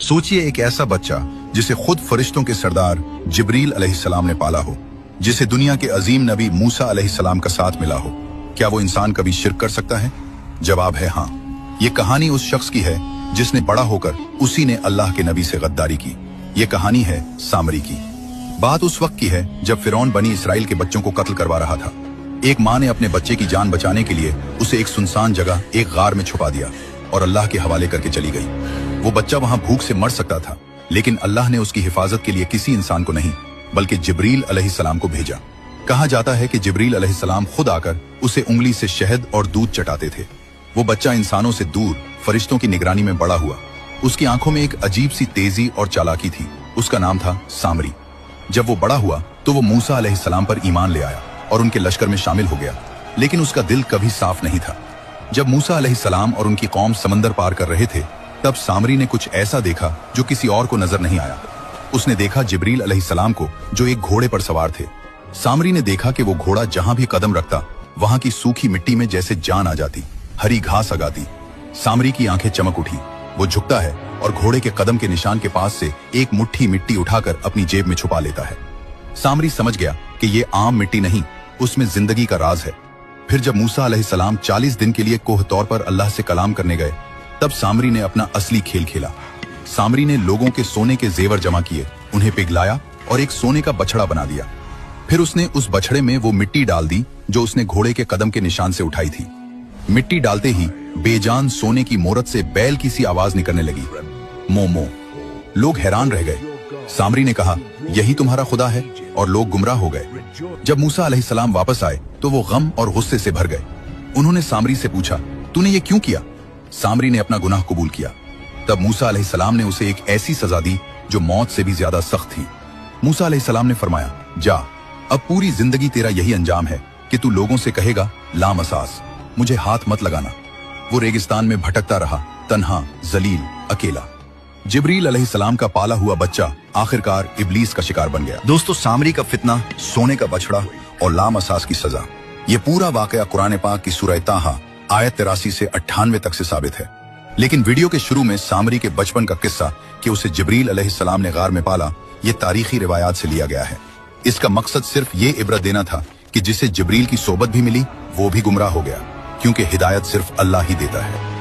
सोचिए एक ऐसा बच्चा जिसे खुद फरिश्तों के सरदार जिब्रील अलैहिस्सलाम ने पाला हो, जिसे दुनिया के अजीम नबी मूसा अलैहिस्सलाम का साथ मिला हो। क्या वो इंसान कभी शिर्क कर सकता है? जवाब है हाँ। ये कहानी उस शख्स की है जिसने बड़ा होकर उसी ने अल्लाह के नबी से गद्दारी की। ये कहानी है सामरी की। बात उस वक्त की है जब फिरौन बनी इसराइल के बच्चों को कत्ल करवा रहा था। एक माँ ने अपने बच्चे की जान बचाने के लिए उसे एक सुनसान जगह एक गार में छुपा दिया और अल्लाह के हवाले करके चली गई। वो बच्चा वहां भूख से मर सकता था, लेकिन अल्लाह ने उसकी हिफाजत के लिए किसी इंसान को नहीं बल्कि जिब्रील अलैहिस्सलाम को भेजा। कहा जाता है कि जिब्रील अलैहिस्सलाम खुद आकर उसे उंगली से शहद और दूध चटाते थे। वो बच्चा इंसानों से दूर फरिश्तों की निगरानी में बड़ा हुआ। उसकी आंखों में एक अजीब सी तेजी और चालाकी थी। उसका नाम था सामरी। जब वो बड़ा हुआ तो वो मूसा अलैहिस्सलाम पर ईमान ले आया और उनके लश्कर में शामिल हो गया, लेकिन उसका दिल कभी साफ नहीं था। जब मूसा अलैहिस्सलाम और उनकी कौम समंदर पार कर रहे थे, तब सामरी ने कुछ ऐसा देखा जो किसी और को नजर नहीं आया। उसने देखा जिब्रील अलैहिस्सलाम को जो एक घोड़े पर सवार थे। सामरी ने देखा कि वो घोड़ा जहां भी कदम रखता वहां की सूखी मिट्टी में जैसे जान आ जाती, हरी घास आगाती। सामरी की आंखें चमक उठी। वो झुकता है और घोड़े के कदम के निशान के पास से एक मुट्ठी मिट्टी उठाकर अपनी जेब में छुपा लेता है। सामरी समझ गया कि ये आम मिट्टी नहीं, उसमें जिंदगी का राज है। फिर जब मूसा अलैहिस्सलाम 40 दिन के लिए कोह तौर पर अल्लाह से कलाम करने गए, तब सामरी ने अपना असली खेल खेला। सामरी ने लोगों के सोने के जेवर जमा किए, उन्हें पिघलाया और एक सोने का बछड़ा बना दिया। फिर उसने उस बछड़े में वो मिट्टी डाल दी जो उसने घोड़े के कदम के निशान से उठाई थी। मिट्टी डालते ही बेजान सोने की मोरत से बैल की सी आवाज निकलने लगी, मो मो। लोग हैरान रह गए। सामरी ने कहा, यही तुम्हारा खुदा है? और लोग गुमराह हो गए। जब मूसा अलैहिस्सलाम वापस आए तो वो गम और गुस्से से भर गए। उन्होंने सामरी से पूछा, तूने ये क्यों किया? सामरी ने अपना गुनाह कबूल किया। तब मूसा अलैहिस्सलाम ने उसे एक ऐसी सजा दी जो मौत से भी ज्यादा सख्त थी। मूसा अलैहिस्सलाम ने फरमाया, जा, अब पूरी जिंदगी तेरा यही अंजाम है कि तू लोगों से कहेगा लामसास, मुझे हाथ मत लगाना। वो रेगिस्तान में भटकता रहा, तन्हा, जलील, अकेला। जिब्रील अलैहिस्सलाम का पाला हुआ बच्चा आखिरकार इब्लीस का शिकार बन गया। दोस्तों, सामरी का फितना, सोने का बछड़ा और लामसास की सजा, ये पूरा वाकया कुरान पाक की सूरह ताहा आयत 83 से 98 तक से साबित है। लेकिन वीडियो के शुरू में सामरी के बचपन का किस्सा कि उसे जिब्रील अलैहिस्सलाम ने गार में पाला, ये तारीखी रिवायात से लिया गया है। इसका मकसद सिर्फ ये इबरत देना था कि जिसे जिब्रील की सोबत भी मिली वो भी गुमराह हो गया, क्योंकि हिदायत सिर्फ अल्लाह ही देता है।